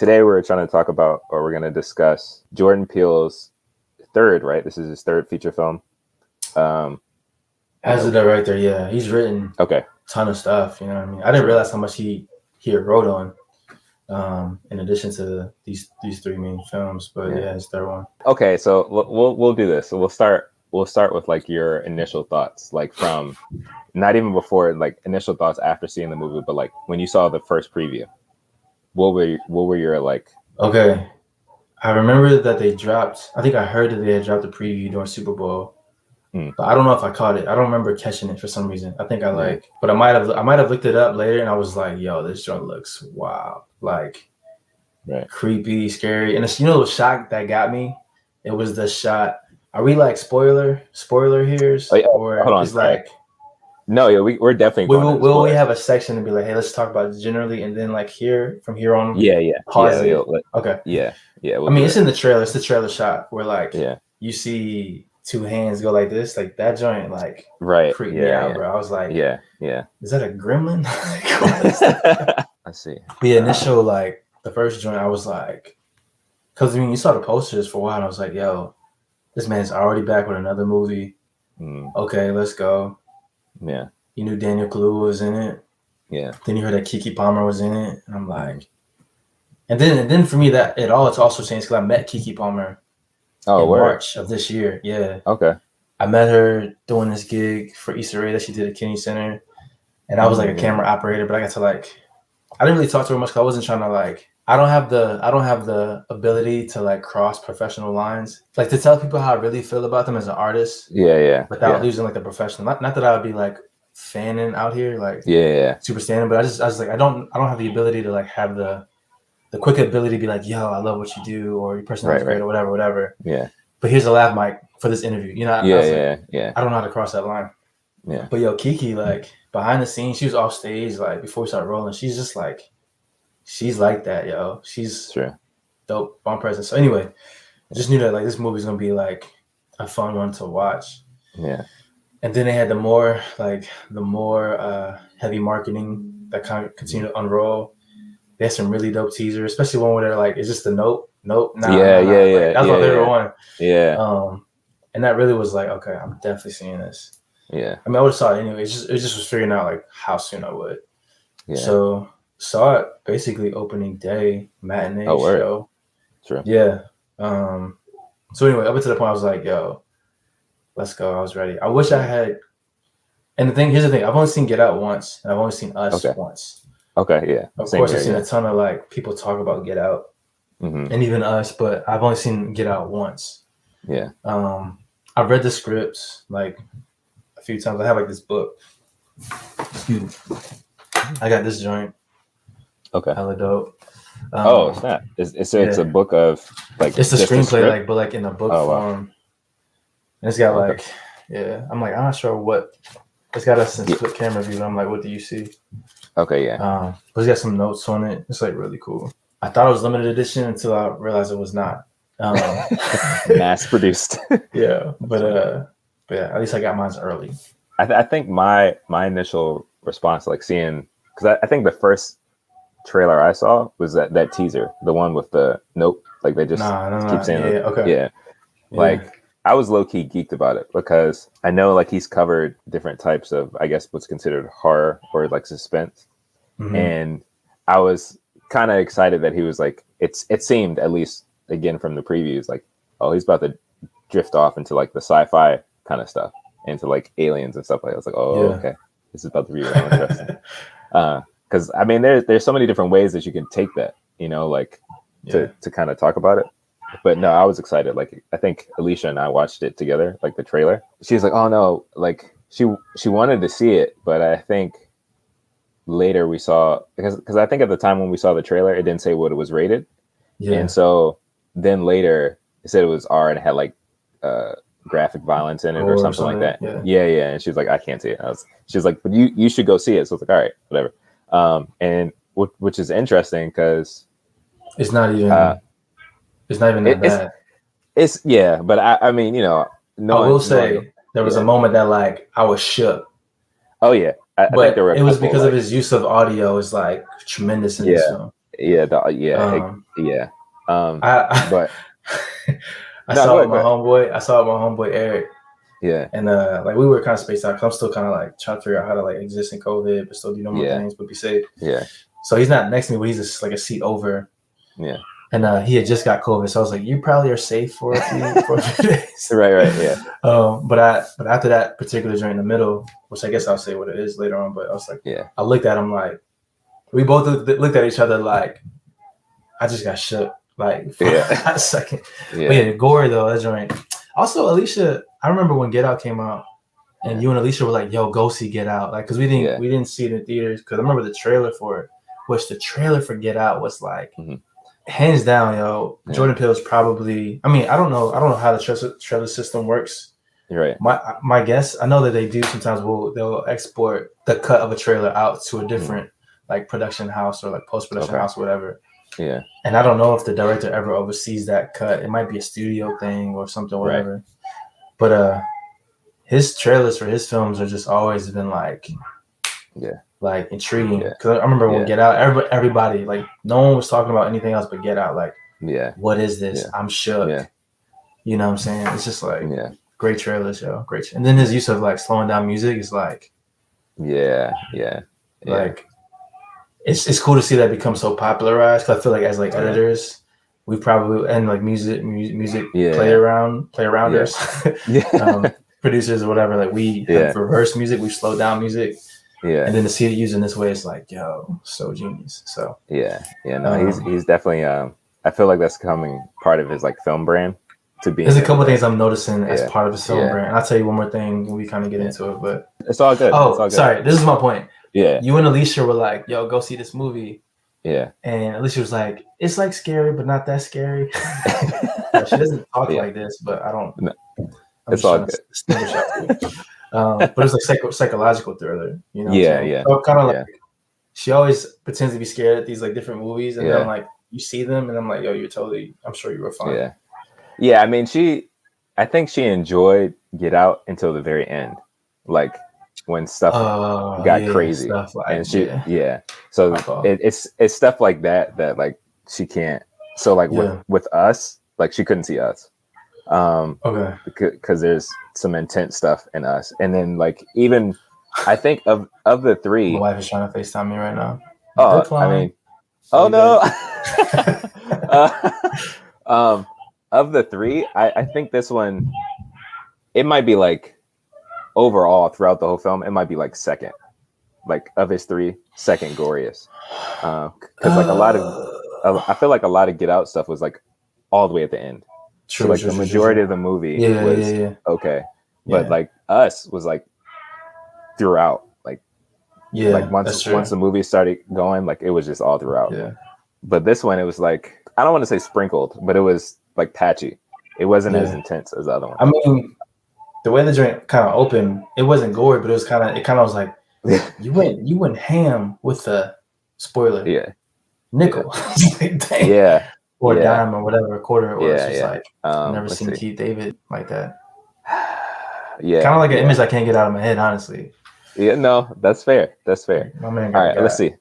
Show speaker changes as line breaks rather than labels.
today we're trying to talk about, or we're going to discuss Jordan Peele's third, right? This is his third feature film.
As a director, yeah, he's written
a
ton of stuff. You know what I mean? I didn't realize how much he wrote on. In addition to these three main films, but yeah, his third one.
Okay, so we'll do this. So we'll start with like your initial thoughts, like from not even before, like initial thoughts after seeing the movie, but like when you saw the first preview. What were your like?
Okay, I remember that they dropped. I think I heard that they had dropped a preview during Super Bowl, but I don't know if I caught it. I don't remember catching it for some reason. I think but I might have looked it up later, and I was like, "Yo, this joint looks wild, like creepy, scary." And it's, the shot that got me. It was the shot. Are we like spoiler here, or
hold on,
is like?
No, yeah, we're definitely.
Will we have a section and be like, hey, let's talk about it generally, and then like from here on. Pause it. Okay.
Yeah.
I mean, it's in the trailer. It's the trailer shot where like you see two hands go like this, like that joint, like creeped me out, bro. I was like,
yeah.
Is that a gremlin?
I see.
The initial like the first joint, I was like, because I mean, you saw the posters for a while, and I was like, yo, this man's already back with another movie. Okay, let's go.
Yeah.
You knew Daniel Kaluuya was in it.
Yeah.
Then you heard that Keke Palmer was in it. And I'm like, and then for me that it's also changed because I met Keke Palmer in March of this year. Yeah.
Okay.
I met her doing this gig for Easter egg that she did at Kennedy Center. And I was like a camera operator, but I got to like, I didn't really talk to her much because I wasn't trying to like, I don't have the ability to like cross professional lines, like to tell people how I really feel about them as an artist.
Yeah.
Without losing like the professional. Not that I would be like fanning out here, like super standing, but I was like, I don't have the ability to like have the quick ability to be like, yo, I love what you do, or your personality is great, or whatever.
Yeah.
But here's a laugh mic for this interview. You know, I don't know how to cross that line.
Yeah.
But yo, Keke, like behind the scenes, she was off stage, like before we started rolling, she's just like, she's like that, yo. She's dope, bomb presence. So anyway, I just knew that like this movie's gonna be like a fun one to watch.
Yeah.
And then they had the more heavy marketing that kind of continued to unroll. They had some really dope teasers, especially one where they're like, "Is this the nope? Nah." Like, that's my favorite one.
Yeah.
And that really was like, okay, I'm definitely seeing this.
Yeah.
I mean, I would have saw it anyway. It just was figuring out like how soon I would.
Yeah.
So saw it basically opening day matinee show.
True.
Yeah. So anyway, up until the point I was like, yo, let's go. I was ready. I wish I had. And here's the thing. I've only seen Get Out once, and I've only seen Us once.
Okay, yeah.
Of course, I've seen a ton of like people talk about Get Out, and even Us, but I've only seen Get Out once.
Yeah.
I've read the scripts like a few times. I have like this book. Excuse me. I got this joint.
Okay.
Hella dope.
Snap! It's a book of like.
It's a screenplay, like, but like in a book form. Wow. And it's got like, I'm like, I'm not sure what. It's got us in split camera view. And I'm like, what do you see?
Okay, yeah.
But it's got some notes on it. It's like really cool. I thought it was limited edition until I realized it was not.
Mass produced.
Yeah, but yeah, at least I got mine early.
I think my initial response, like seeing, because I think the first trailer I saw was that teaser, the one with the nope, like they just keep saying like I was low-key geeked about it because I know like he's covered different types of, I guess, what's considered horror or like suspense, and I was kind of excited that he was like, it seemed, at least again from the previews, like, oh, he's about to drift off into like the sci-fi kind of stuff, into like aliens and stuff like that. I was like, okay, this is about to be really interesting. Because I mean, there's so many different ways that you can take that, like to kind of talk about it. But no, I was excited. Like, I think Alicia and I watched it together, like the trailer. She was like, oh no, like she wanted to see it, but I think later we saw, because I think at the time when we saw the trailer, it didn't say what it was rated. Yeah. And so then later it said it was R and it had like graphic violence in it or something like that. Yeah. And she was like, I can't see it. She was like, but you should go see it. So I was like, all right, whatever. And which is interesting because
it's not even that bad.
It's but I mean, I
will say there was a moment that like I was shook.
Oh yeah, I think there were.
It was because of his use of audio is like tremendous in this film.
Yeah, but
I saw it with my homeboy Eric.
Yeah.
And like we were kind of spaced out because I'm still kind of like trying to figure out how to like exist in COVID, but still do normal things, but be safe.
Yeah.
So he's not next to me, but he's just like a seat over.
Yeah.
And he had just got COVID, so I was like, "You probably are safe for a few days."
Right. Yeah.
But after that particular joint in the middle, which I guess I'll say what it is later on, but I was like, I looked at him like, we both looked at each other like, I just got shook like for a second.
Yeah.
But yeah, gory though, that joint. Also, Alicia, I remember when Get Out came out, and you and Alicia were like, "Yo, go see Get Out," like because we didn't see it in theaters. Because I remember the trailer for it, which the trailer for Get Out was like, hands down, yo, Jordan Peele is probably. I mean, I don't know how the trailer system works.
Right.
My guess, I know that they do sometimes. They'll export the cut of a trailer out to a different like production house or like post production house or whatever.
Yeah.
And I don't know if the director ever oversees that cut. It might be a studio thing or something, whatever. Right. But his trailers for his films are just always been like, like intriguing. Because I remember when Get Out, everybody like no one was talking about anything else but Get Out. Like, what is this? I'm shook. Yeah. You know what I'm saying? It's just like great trailers, yo. Great. And then his use of like slowing down music is like, like. It's cool to see that become so popularized because I feel like as like editors, we probably and like music play arounders, producers or whatever. Like we have reverse music, we slow down music, and then to see it used in this way, it's like yo, so genius. So
he's definitely. I feel like that's becoming part of his like film brand. To be
there's a couple things I'm noticing as part of his film brand. And I'll tell you one more thing when we kind of get into it, but
it's all good.
Oh, sorry, this is my point.
Yeah.
You and Alicia were like, yo, go see this movie.
Yeah.
And Alicia was like, it's like scary, but not that scary. She doesn't talk like this, but I don't. No.
It's all good.
But it's like psychological thriller, you know?
Yeah.
So kind of like, she always pretends to be scared at these like different movies. And then I'm like, you see them and I'm like, yo, I'm sure you were fine.
Yeah. Yeah. I mean, I think she enjoyed Get Out until the very end. Like, when stuff got crazy stuff like, and she so it's stuff like that like she can't like with us like she couldn't see us because there's some intense stuff in us and then like even I think of the three
my wife is trying to FaceTime me right now.
I mean of the three I think this one it might be like overall throughout the whole film it might be like second like of his three second goriest because like a lot of I feel like a lot of Get Out stuff was like all the way at the end the majority of the movie was okay but like Us was like throughout like once the movie started going like it was just all throughout but this one it was like I don't want to say sprinkled but it was like patchy it wasn't as intense as the other one.
I mean the way the joint kind of opened, it wasn't gory, but it kind of was like you went ham with the spoiler, nickel, or a dime or whatever, a quarter. Or it's just like I've never seen Keith David like that. Kind of like an image I can't get out of my head, honestly.
Yeah, no, that's fair. My man. All right, let's see.